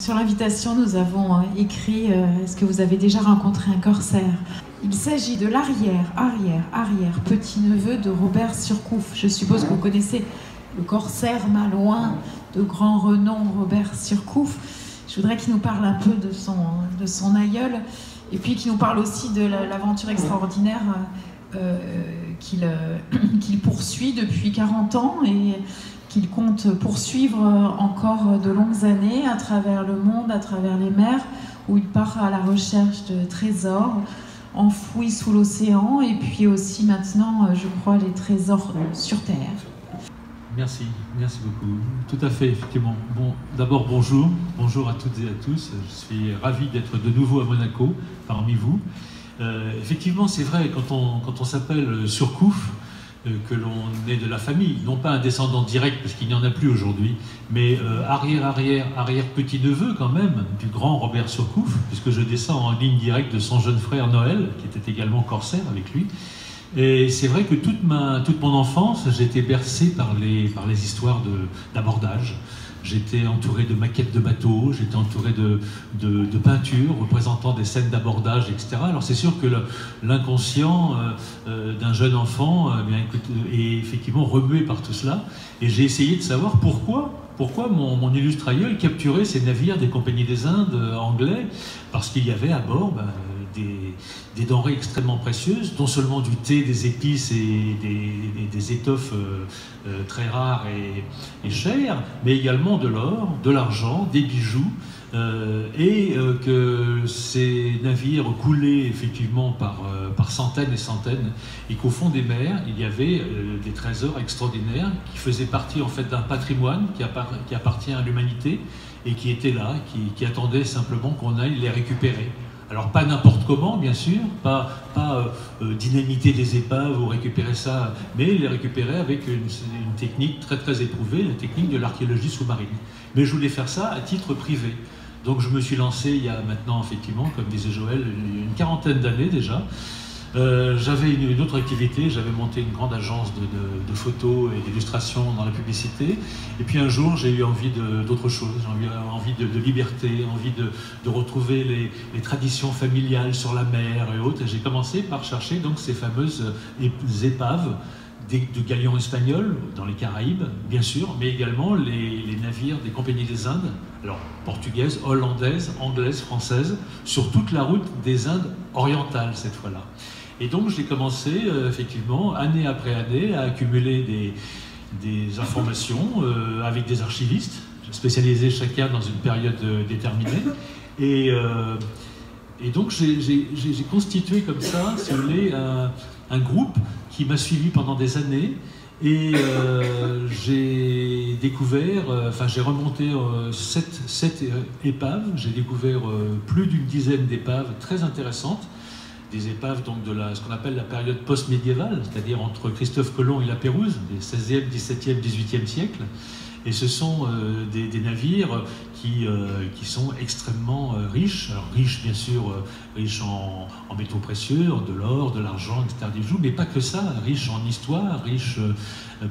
Sur l'invitation, nous avons écrit est-ce que vous avez déjà rencontré un corsaire? Il s'agit de l'arrière petit-neveu de Robert Surcouf. Je suppose que vous connaissez le corsaire malouin de grand renom, Robert Surcouf. Je voudrais qu'il nous parle un peu de son aïeul, et puis qu'il nous parle aussi de l'aventure extraordinaire qu'il poursuit depuis 40 ans et qu'il compte poursuivre encore de longues années à travers le monde, à travers les mers, où il part à la recherche de trésors enfouis sous l'océan, et puis aussi maintenant, je crois, les trésors sur Terre. Merci beaucoup. Tout à fait, effectivement. Bon, d'abord, bonjour à toutes et à tous. Je suis ravi d'être de nouveau à Monaco, parmi vous. Effectivement, c'est vrai, quand on s'appelle Surcouf, que l'on est de la famille, non pas un descendant direct, parce qu'il n'y en a plus aujourd'hui, mais arrière petit-neveu quand même, du grand Robert Surcouf, puisque je descends en ligne directe de son jeune frère Noël, qui était également corsaire avec lui. Et c'est vrai que toute mon enfance, j'ai été bercé par les histoires d'abordage. J'étais entouré de maquettes de bateaux, j'étais entouré de peintures représentant des scènes d'abordage, etc. Alors c'est sûr que l'inconscient d'un jeune enfant est effectivement remué par tout cela. Et j'ai essayé de savoir pourquoi mon illustre aïeul capturait ces navires des compagnies des Indes anglais, parce qu'il y avait à bord des denrées extrêmement précieuses, non seulement du thé, des épices et des étoffes très rares et chères, mais également de l'or, de l'argent, des bijoux, et que ces navires coulaient effectivement par centaines et centaines, et qu'au fond des mers, il y avait des trésors extraordinaires qui faisaient partie en fait d'un patrimoine qui appartient à l'humanité et qui était là, qui attendait simplement qu'on aille les récupérer. Alors pas n'importe comment, bien sûr, pas dynamiter des épaves ou récupérer ça, mais les récupérer avec une technique très très éprouvée, la technique de l'archéologie sous-marine. Mais je voulais faire ça à titre privé. Donc je me suis lancé il y a maintenant, effectivement, comme disait Joël, une quarantaine d'années déjà. J'avais une autre activité, j'avais monté une grande agence de photos et d'illustration dans la publicité. Et puis un jour, j'ai eu envie d'autre chose, j'ai eu envie de liberté, envie de retrouver les traditions familiales sur la mer et autres. Et j'ai commencé par chercher donc ces fameuses épaves de galions espagnols dans les Caraïbes, bien sûr, mais également les navires des compagnies des Indes, alors portugaises, hollandaises, anglaises, françaises, sur toute la route des Indes orientales cette fois-là. Et donc j'ai commencé effectivement, année après année, à accumuler des informations avec des archivistes, spécialisés chacun dans une période déterminée. Et donc j'ai constitué comme ça, si vous voulez, un groupe qui m'a suivi pendant des années, et j'ai découvert, j'ai remonté 7 épaves, j'ai découvert plus d'une dizaine d'épaves très intéressantes, des épaves donc de ce qu'on appelle la période post-médiévale, c'est-à-dire entre Christophe Colomb et la Pérouse, des 16e, 17e, 18e siècles. Et ce sont des navires qui sont extrêmement riches. Alors riches, bien sûr, riches en métaux précieux, de l'or, de l'argent, etc., des bijoux, mais pas que ça, riches en histoire, riches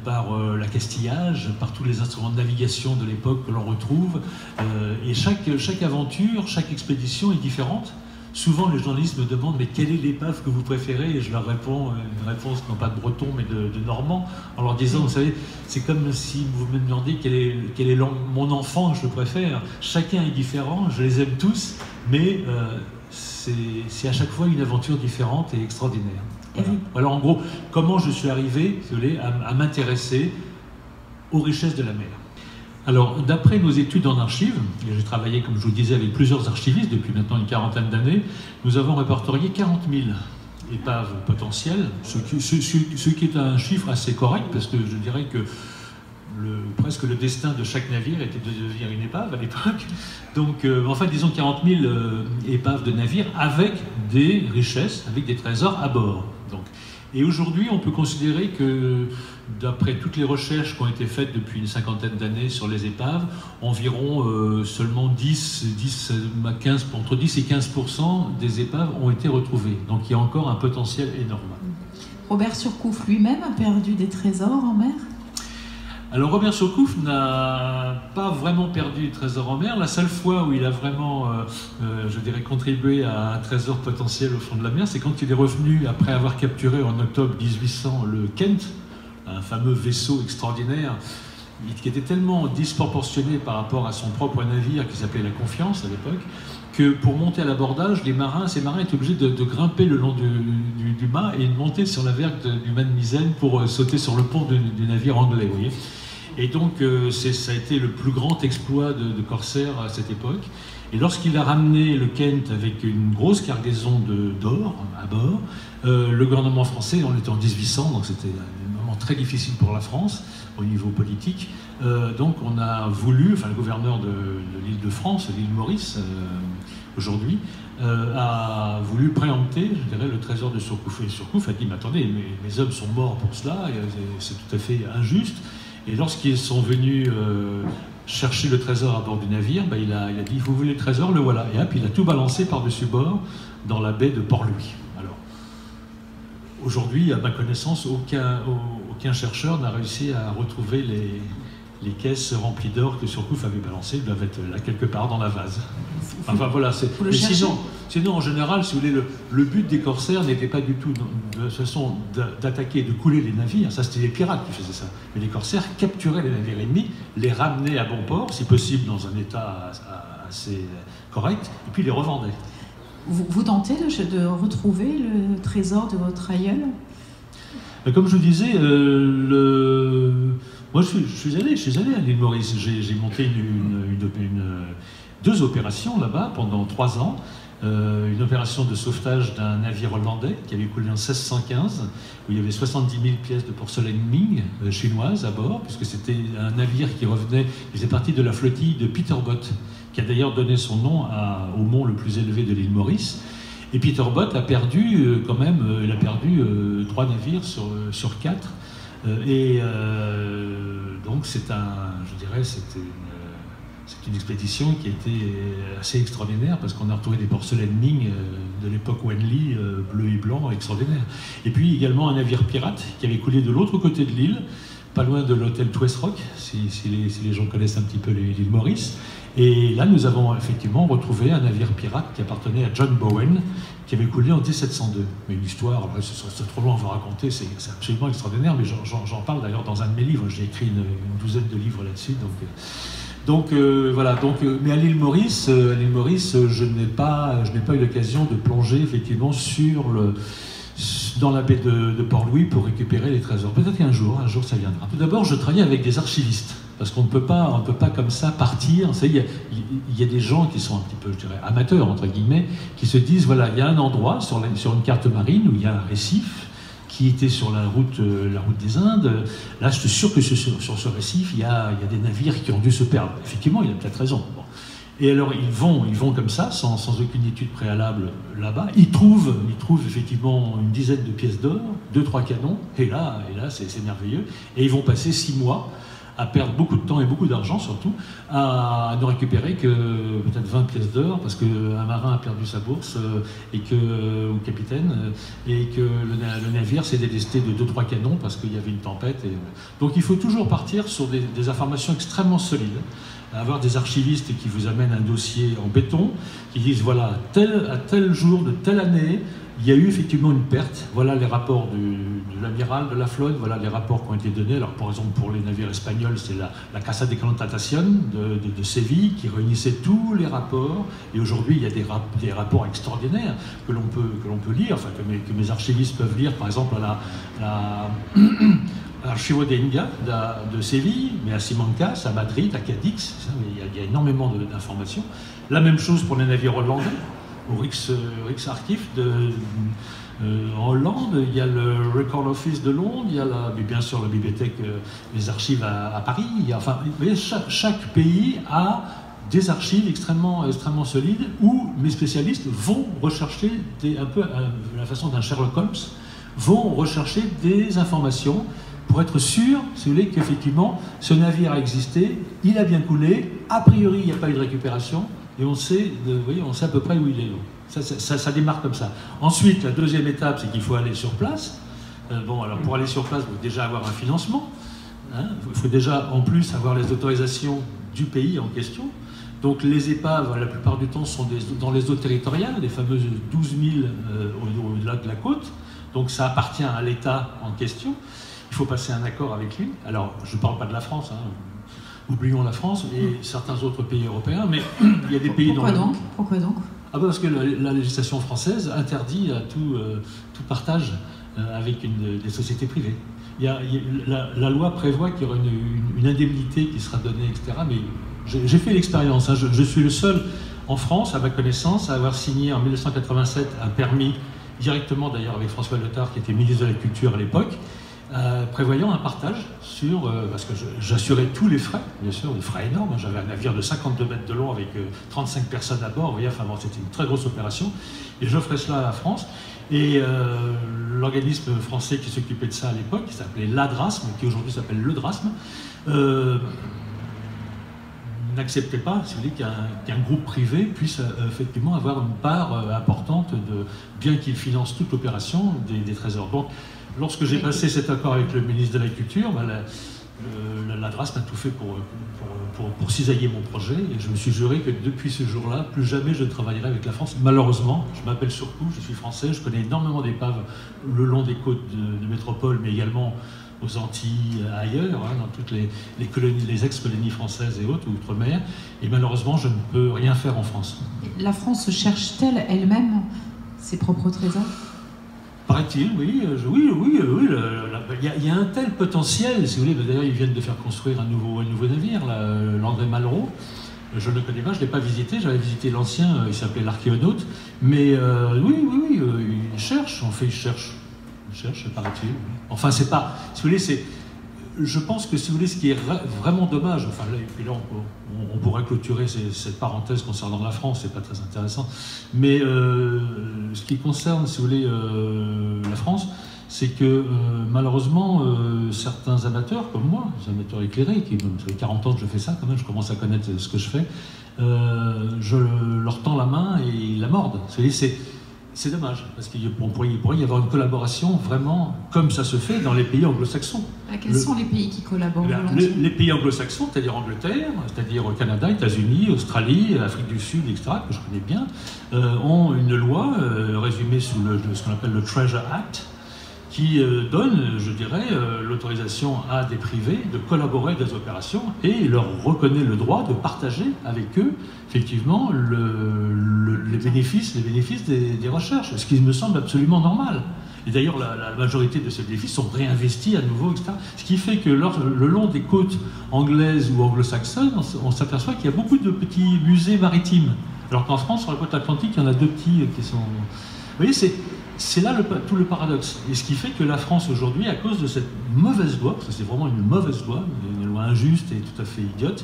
par l'accastillage, par tous les instruments de navigation de l'époque que l'on retrouve. Et chaque aventure, chaque expédition est différente. Souvent, les journalistes me demandent « mais quelle est l'épave que vous préférez ?» Et je leur réponds une réponse non pas de breton, mais de normand, en leur disant « vous savez, c'est comme si vous me demandiez quel est mon enfant que je préfère. Chacun est différent, je les aime tous, mais c'est à chaque fois une aventure différente et extraordinaire. » Voilà. Alors en gros, comment je suis arrivé, si vous voulez, à m'intéresser aux richesses de la mer. Alors, d'après nos études en archives, et j'ai travaillé, comme je vous le disais, avec plusieurs archivistes depuis maintenant une quarantaine d'années, nous avons répertorié 40 000 épaves potentielles, ce qui est un chiffre assez correct, parce que je dirais que presque le destin de chaque navire était de devenir une épave à l'époque. Donc, en fait, disons 40 000 épaves de navires avec des richesses, avec des trésors à bord. Donc, et aujourd'hui, on peut considérer que, d'après toutes les recherches qui ont été faites depuis une cinquantaine d'années sur les épaves, environ seulement entre 10 et 15% des épaves ont été retrouvées. Donc il y a encore un potentiel énorme. Robert Surcouf lui-même a perdu des trésors en mer? Alors Robert Surcouf n'a pas vraiment perdu le trésor en mer. La seule fois où il a vraiment, je dirais, contribué à un trésor potentiel au fond de la mer, c'est quand il est revenu, après avoir capturé en octobre 1800 le Kent, un fameux vaisseau extraordinaire, qui était tellement disproportionné par rapport à son propre navire, qui s'appelait la Confiance à l'époque, que pour monter à l'abordage, ces marins étaient obligés de grimper le long du mât et de monter sur la vergue du mât de misaine pour sauter sur le pont du navire anglais, vous voyez. Et donc, ça a été le plus grand exploit de corsaire à cette époque. Et lorsqu'il a ramené le Kent avec une grosse cargaison d'or à bord, le gouvernement français, on était en 1800, donc c'était un moment très difficile pour la France au niveau politique. Donc on a voulu, enfin le gouverneur de l'île de France, l'île Maurice, aujourd'hui, a voulu préempter, je dirais, le trésor de Surcouf. Et Surcouf a dit, mais attendez, mes hommes sont morts pour cela, c'est tout à fait injuste. Et lorsqu'ils sont venus chercher le trésor à bord du navire, il a dit, vous voulez le trésor, le voilà. Et hop, il a tout balancé par-dessus bord dans la baie de Port-Louis. Alors, aujourd'hui, à ma connaissance, aucun chercheur n'a réussi à retrouver les caisses remplies d'or que Surcouf avait balancées. Elles doivent être là quelque part dans la vase. Enfin voilà, mais sinon, en général, si vous voulez, le but des corsaires n'était pas du tout de façon d'attaquer et de couler les navires. Ça, c'était les pirates qui faisaient ça. Mais les corsaires capturaient les navires ennemis, les ramenaient à bon port, si possible dans un état assez correct, et puis les revendaient. Vous tentez de retrouver le trésor de votre aïeul? Comme je vous disais, moi je suis allé à l'île Maurice. J'ai monté deux opérations là-bas pendant 3 ans. Une opération de sauvetage d'un navire hollandais qui avait coulé en 1615, où il y avait 70 000 pièces de porcelaine Ming chinoise à bord, puisque c'était un navire qui faisait partie de la flottille de Peterbotte, qui a d'ailleurs donné son nom au mont le plus élevé de l'île Maurice. Et Peterbotte a perdu quand même, il a perdu 3 navires sur 4. Donc c'est une expédition qui a été assez extraordinaire parce qu'on a retrouvé des porcelaines Ming de l'époque Wanli, bleu et blanc, extraordinaire. Et puis également un navire pirate qui avait coulé de l'autre côté de l'île, pas loin de l'hôtel Twist Rock, si les gens connaissent un petit peu l'île Maurice. Et là, nous avons effectivement retrouvé un navire pirate qui appartenait à John Bowen, qui avait coulé en 1702. Mais une histoire, c'est trop long à vous raconter, c'est absolument extraordinaire, mais j'en parle d'ailleurs dans un de mes livres. J'ai écrit une douzaine de livres là-dessus. Voilà. Mais à l'île Maurice, je n'ai pas eu l'occasion de plonger effectivement dans la baie de Port-Louis pour récupérer les trésors. Peut-être qu'un jour ça viendra. Tout d'abord, je travaille avec des archivistes, parce qu'on ne peut pas comme ça partir. Il y a des gens qui sont un petit peu, je dirais, amateurs, entre guillemets, qui se disent, voilà, il y a un endroit sur une carte marine où il y a un récif qui était sur la route des Indes. Là, je suis sûr que sur ce récif, il y a des navires qui ont dû se perdre. Effectivement, il a peut-être raison. Bon. Et alors, ils vont comme ça, sans aucune étude préalable là-bas. Ils trouvent effectivement une dizaine de pièces d'or, 2-3 canons, et là c'est merveilleux. Et ils vont passer 6 mois à perdre beaucoup de temps et beaucoup d'argent surtout, à ne récupérer que peut-être 20 pièces d'or, parce qu'un marin a perdu sa bourse, ou capitaine, et que le navire s'est délesté de 2-3 canons parce qu'il y avait une tempête. Donc il faut toujours partir sur des informations extrêmement solides, avoir des archivistes qui vous amènent un dossier en béton, qui disent, voilà, à tel jour de telle année, il y a eu effectivement une perte. Voilà les rapports de l'amiral, de la flotte, voilà les rapports qui ont été donnés. Alors, par exemple, pour les navires espagnols, c'est la Casa de Contratación de Séville qui réunissait tous les rapports. Et aujourd'hui, il y a des rapports extraordinaires que l'on peut lire, enfin que mes archivistes peuvent lire, par exemple à l'Archivo de India de Séville, mais à Simancas, à Madrid, à Cadix. Il y a énormément d'informations. La même chose pour les navires hollandais. Au Rijksarchief en Hollande, il y a le Record Office de Londres, il y a bien sûr la bibliothèque, les archives à Paris. Enfin, vous voyez, chaque pays a des archives extrêmement solides où mes spécialistes vont rechercher, un peu à la façon d'un Sherlock Holmes, vont rechercher des informations pour être sûr, si vous voulez, qu'effectivement, ce navire a existé, il a bien coulé, a priori, il n'y a pas eu de récupération, et on sait à peu près où il est. Ça démarre comme ça. Ensuite, la deuxième étape, c'est qu'il faut aller sur place. Alors pour aller sur place, il faut déjà avoir un financement. Hein. Il faut déjà en plus avoir les autorisations du pays en question. Donc les épaves, la plupart du temps, sont dans les eaux territoriales, les fameuses 12 000 au-delà de la côte. Donc ça appartient à l'État en question. Il faut passer un accord avec lui. Alors, je ne parle pas de la France, hein. Oublions la France et certains autres pays européens, mais il y a des pays dans le monde. Pourquoi donc? Ah ben parce que la législation française interdit à tout partage avec des sociétés privées. La loi prévoit qu'il y aura une indemnité qui sera donnée, etc. Mais j'ai fait l'expérience. Hein. Je suis le seul en France, à ma connaissance, à avoir signé en 1987 un permis, directement d'ailleurs avec François Letard, qui était ministre de la Culture à l'époque, prévoyant un partage sur, parce que j'assurais tous les frais, bien sûr, des frais énormes. J'avais un navire de 52 mètres de long avec 35 personnes à bord. Vous voyez, enfin, bon, c'était une très grosse opération. Et j'offrais cela à la France. Et l'organisme français qui s'occupait de ça à l'époque, qui s'appelait l'ADRASM, qui aujourd'hui s'appelle le DRASM, n'acceptait pas, si vous voulez, qu'un groupe privé puisse effectivement avoir une part importante, bien qu'il finance toute l'opération des trésors. Donc, lorsque j'ai passé cet accord avec le ministre de la Culture, la DRASM a tout fait pour cisailler mon projet, et je me suis juré que depuis ce jour-là, plus jamais je ne travaillerai avec la France. Malheureusement, je m'appelle Surcouf, je suis français, je connais énormément d'épaves le long des côtes de métropole, mais également aux Antilles, ailleurs, hein, dans toutes les colonies, les ex-colonies françaises et autres, outre-mer, et malheureusement, je ne peux rien faire en France. La France cherche-t-elle elle-même ses propres trésors? Paraît-il, oui. Il y a un tel potentiel, si vous voulez. D'ailleurs, ils viennent de faire construire un nouveau navire, l'André Malraux. Je ne le connais pas, je ne l'ai pas visité. J'avais visité l'ancien, il s'appelait l'Archéonaute. Mais oui, ils cherchent. En fait, ils cherchent, paraît-il. Enfin, c'est pas. Si vous voulez, c'est. Je pense que, si vous voulez, ce qui est vraiment dommage, enfin là, et puis là on pourrait clôturer cette parenthèse concernant la France, c'est pas très intéressant, mais ce qui concerne, si vous voulez, la France, c'est que malheureusement, certains amateurs, comme moi, des amateurs éclairés, ça fait 40 ans que je fais ça quand même, je commence à connaître ce que je fais, je leur tends la main et ils la mordent. C'est dommage, parce qu'il pourrait y avoir une collaboration vraiment comme ça se fait dans les pays anglo-saxons. Quels sont les pays qui collaborent? Les pays anglo-saxons, c'est-à-dire Angleterre, c'est-à-dire Canada, États-Unis, Australie, Afrique du Sud, etc., que je connais bien, ont une loi résumée sous ce qu'on appelle le Treasure Act, qui donne, je dirais, l'autorisation à des privés de collaborer à des opérations et leur reconnaît le droit de partager avec eux, effectivement, les bénéfices des recherches, ce qui me semble absolument normal. Et d'ailleurs, la majorité de ces bénéfices sont réinvestis à nouveau, etc. Ce qui fait que le long des côtes anglaises ou anglo-saxonnes, on s'aperçoit qu'il y a beaucoup de petits musées maritimes. Alors qu'en France, sur la côte atlantique, il y en a 2 petits qui sont... Vous voyez, c'est là tout le paradoxe. Et ce qui fait que la France aujourd'hui, à cause de cette mauvaise loi, parce que c'est vraiment une mauvaise loi, une loi injuste et tout à fait idiote,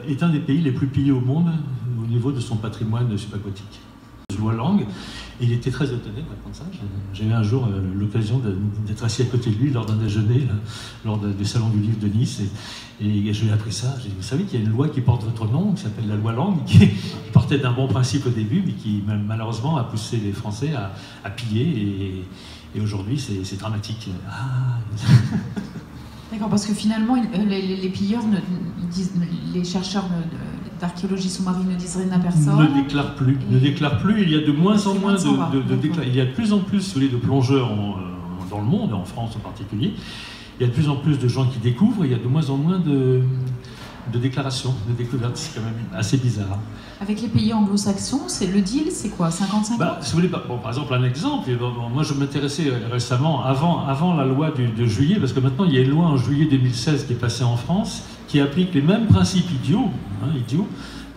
est un des pays les plus pillés au monde au niveau de son patrimoine subaquatique. Loi Lang, et il était très étonné d'apprendre ça. J'ai eu un jour l'occasion d'être assis à côté de lui lors d'un déjeuner, lors du salon du livre de Nice, et je lui ai appris ça. J'ai dit, vous savez qu'il y a une loi qui porte votre nom, qui s'appelle la loi Lang, qui partait d'un bon principe au début, mais qui malheureusement a poussé les Français à piller, et aujourd'hui c'est dramatique. D'accord, parce que finalement, les pilleurs, les chercheurs d'archéologie sous-marine ne disent rien à personne. Ne déclarent plus. Il y a de moins en moins il y a de plus en plus, si vous voulez, de plongeurs dans le monde, en France en particulier. Il y a de plus en plus de gens qui découvrent, il y a de moins en moins de déclarations, de découvertes. C'est quand même assez bizarre. Avec les pays anglo-saxons, le deal, c'est quoi, 50-50? Si vous voulez, par exemple, un exemple, moi je m'intéressais récemment, avant la loi de juillet, parce que maintenant il y a une loi en juillet 2016 qui est passée en France, qui applique les mêmes principes idiots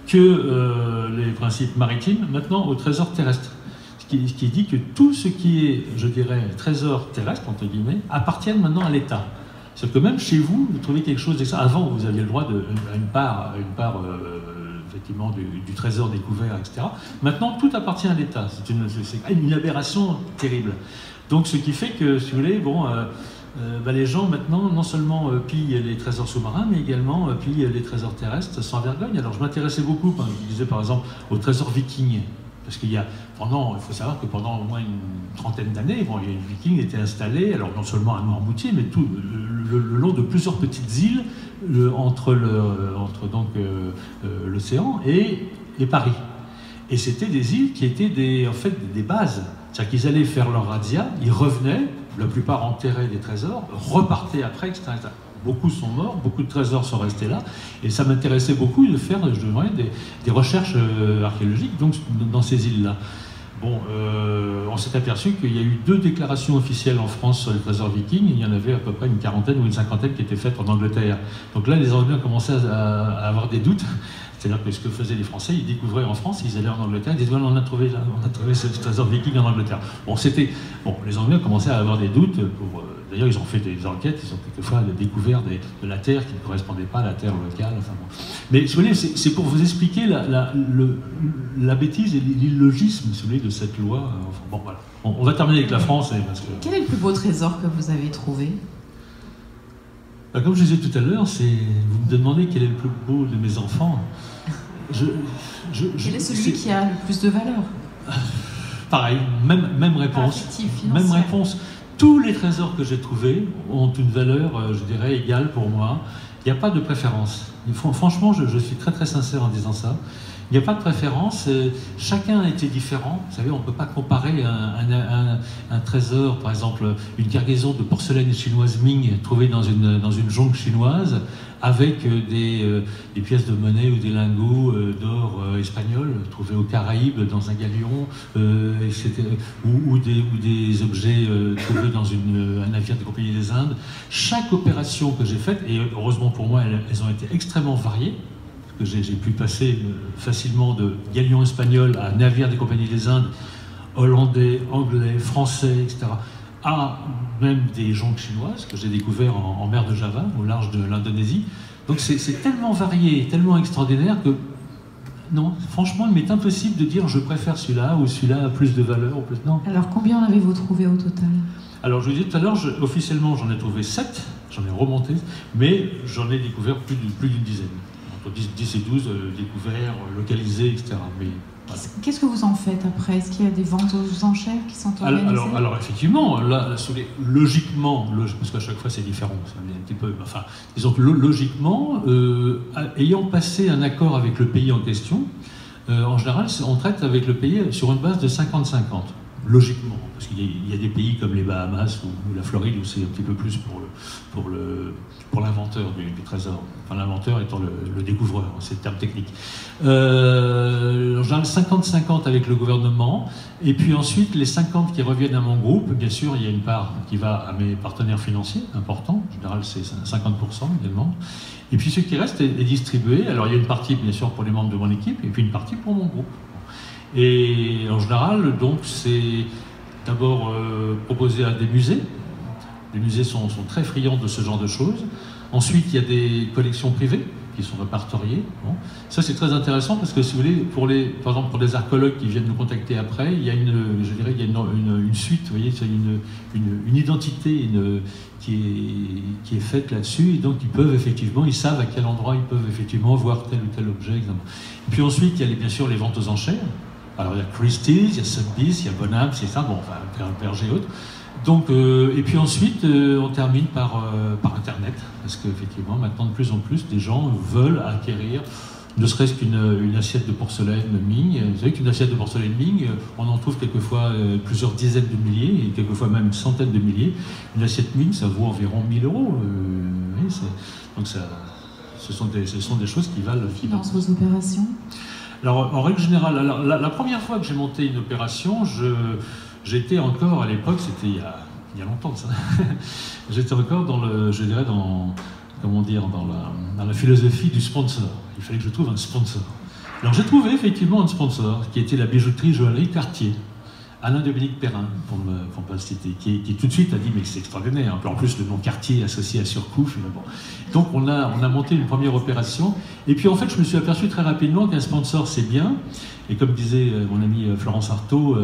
que les principes maritimes, maintenant au trésor terrestre. Ce qui dit que tout ce qui est, je dirais, trésor terrestre, entre guillemets, appartiennent maintenant à l'État. C'est que même chez vous, vous trouvez quelque chose d'extra. Avant, vous aviez le droit à une part effectivement, du trésor découvert, etc. Maintenant, tout appartient à l'État. C'est une aberration terrible. Donc, ce qui fait que, si vous voulez, les gens, maintenant, non seulement pillent les trésors sous-marins, mais également pillent les trésors terrestres sans vergogne. Alors, je m'intéressais beaucoup, je disais par exemple, aux trésors vikings. Parce qu'il faut savoir que pendant au moins une trentaine d'années, bon, les Vikings étaient installés, alors non seulement à Noirmoutier, mais tout le long de plusieurs petites îles entre l'océan et Paris. Et c'était des îles qui étaient en fait des bases. C'est-à-dire qu'ils allaient faire leur razzia, ils revenaient, la plupart enterraient des trésors, repartaient après, etc. Beaucoup sont morts, beaucoup de trésors sont restés là, et ça m'intéressait beaucoup de faire des recherches archéologiques donc, dans ces îles-là. Bon, on s'est aperçu qu'il y a eu 2 déclarations officielles en France sur les trésors vikings, il y en avait à peu près une quarantaine ou une cinquantaine qui étaient faites en Angleterre. Donc là, les Anglais ont commencé à avoir des doutes. C'est-à-dire que ce que faisaient les Français, ils découvraient en France, ils allaient en Angleterre, ils disaient voilà, on a trouvé ce trésor viking en Angleterre. Bon, les Anglais ont commencé à avoir des doutes. D'ailleurs, ils ont fait des enquêtes, ils ont quelquefois découvert de la terre qui ne correspondait pas à la terre locale. Enfin, bon. Mais si vous voulez, c'est pour vous expliquer la bêtise et l'illogisme, si vous voulez, de cette loi. Enfin, bon, voilà. On va terminer avec la France. Parce que... Quel est le plus beau trésor que vous avez trouvé? Comme je disais tout à l'heure, vous me demandez quel est le plus beau de mes enfants. Quel est celui qui a le plus de valeur? Pareil, même réponse. Même réponse. Tous les trésors que j'ai trouvés ont une valeur, je dirais, égale pour moi. Il n'y a pas de préférence. Franchement, je suis très très sincère en disant ça. Il n'y a pas de préférence, chacun a été différent. Vous savez, on ne peut pas comparer un trésor, par exemple, une cargaison de porcelaine chinoise Ming trouvée dans une jonque chinoise avec des pièces de monnaie ou des lingots d'or espagnol trouvés aux Caraïbes dans un galion, ou des objets trouvés dans un navire de Compagnie des Indes. Chaque opération que j'ai faite, et heureusement pour moi, elles ont été extrêmement variées, que j'ai pu passer facilement de galion espagnol à navire des Compagnies des Indes, hollandais, anglais, français, etc., à même des jonques chinoises que j'ai découvertes en mer de Java, au large de l'Indonésie. Donc c'est tellement varié, tellement extraordinaire que, non, franchement, il m'est impossible de dire je préfère celui-là ou celui-là a plus de valeur ou plus. Non. Alors combien en avez-vous trouvé au total? Alors je vous disais tout à l'heure, officiellement j'en ai trouvé 7, j'en ai remonté, mais j'en ai découvert plus d'une dizaine. 10 et 12 découverts, localisés, etc. Mais, voilà. Qu'est-ce que vous en faites après? Est-ce qu'il y a des ventes aux enchères qui sont organisées? Alors effectivement, là, logiquement, parce qu'à chaque fois c'est différent, un petit peu, enfin, disons que logiquement, ayant passé un accord avec le pays en question, en général, on traite avec le pays sur une base de 50-50. Logiquement, parce qu'il y a des pays comme les Bahamas ou la Floride où c'est un petit peu plus pour l'inventeur du trésor, enfin l'inventeur étant le découvreur, c'est le terme technique. En général 50-50 avec le gouvernement, et puis ensuite les 50 qui reviennent à mon groupe, bien sûr il y a une part qui va à mes partenaires financiers importants, en général c'est 50% également, et puis ce qui reste est distribué. Alors il y a une partie bien sûr pour les membres de mon équipe, et puis une partie pour mon groupe. Et en général, donc, c'est d'abord proposé à des musées. Les musées sont très friands de ce genre de choses. Ensuite, il y a des collections privées qui sont répertoriées. Bon. Ça, c'est très intéressant parce que, si vous voulez, par exemple, pour des archéologues qui viennent nous contacter après, il y a une suite, vous voyez, c'est une identité qui est faite là-dessus, et donc ils savent à quel endroit ils peuvent effectivement voir tel ou tel objet. Exemple. Et puis ensuite, il y a bien sûr les ventes aux enchères. Alors il y a Christie's, il y a Sotheby's, il y a Bonham, c'est ça, bon, enfin, Berger et autres. Donc, et puis ensuite, on termine par Internet, parce qu'effectivement, maintenant, de plus en plus, des gens veulent acquérir, ne serait-ce qu'une assiette de porcelaine Ming. Vous savez qu'une assiette de porcelaine Ming, on en trouve quelquefois plusieurs dizaines de milliers, et quelquefois même centaines de milliers. Une assiette Ming, ça vaut environ 1000 €. Oui, donc ce sont des choses qui valent... Qui financent vos opérations? Alors, en règle générale, la première fois que j'ai monté une opération, j'étais encore, à l'époque, c'était il y a longtemps ça, j'étais encore dans la philosophie du sponsor. Il fallait que je trouve un sponsor. Alors j'ai trouvé effectivement un sponsor, qui était la bijouterie joaillerie Cartier. Alain-Dominique Perrin, pour ne pas le citer, qui tout de suite a dit mais c'est extraordinaire. En plus le nom Cartier associé à Surcouf. Bon. Donc on a monté une première opération. Et puis en fait je me suis aperçu très rapidement qu'un sponsor c'est bien. Et comme disait mon ami Florence Artaud,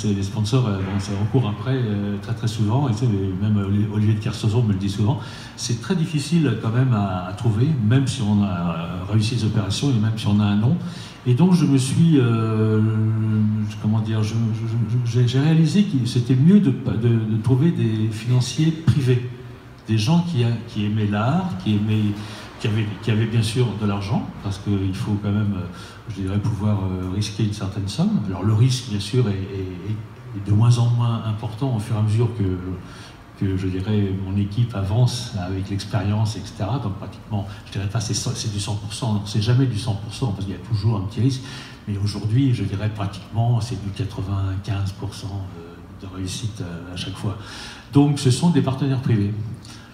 les sponsors ça recourt après très très souvent. Et même Olivier de Kersauzon me le dit souvent. C'est très difficile quand même à trouver, même si on a réussi les opérations et même si on a un nom. Et donc je me suis, comment dire, j'ai réalisé que c'était mieux de trouver des financiers privés, des gens qui aimaient l'art, qui avaient bien sûr de l'argent, parce qu'il faut quand même, je dirais, pouvoir risquer une certaine somme. Alors le risque, bien sûr, est de moins en moins important au fur et à mesure que je dirais, mon équipe avance avec l'expérience, etc. Donc pratiquement, je dirais pas c'est du 100%, non, c'est jamais du 100%, parce qu'il y a toujours un petit risque. Mais aujourd'hui, je dirais pratiquement, c'est du 95% de réussite à chaque fois. Donc ce sont des partenaires privés.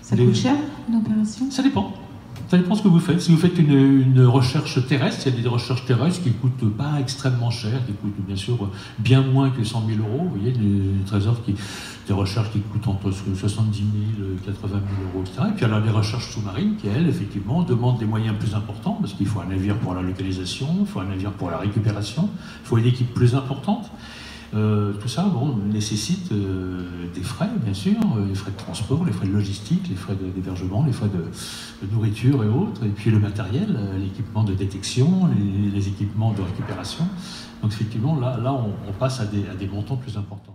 Ça coûte cher, une opération? Ça dépend. Ça dépend ce que vous faites. Si vous faites une recherche terrestre, il y a des recherches terrestres qui ne coûtent pas extrêmement cher, qui coûtent bien sûr bien moins que 100 000 euros. Vous voyez, des recherches qui coûtent entre 70 000 et 80 000 euros, etc. Et puis alors des recherches sous-marines qui, elles, effectivement, demandent des moyens plus importants, parce qu'il faut un navire pour la localisation, il faut un navire pour la récupération, il faut une équipe plus importante. Tout ça nécessite des frais, bien sûr, les frais de transport, les frais de logistique, les frais d'hébergement, les frais de nourriture et autres, et puis le matériel, l'équipement de détection, les équipements de récupération. Donc effectivement, là on passe à des montants plus importants.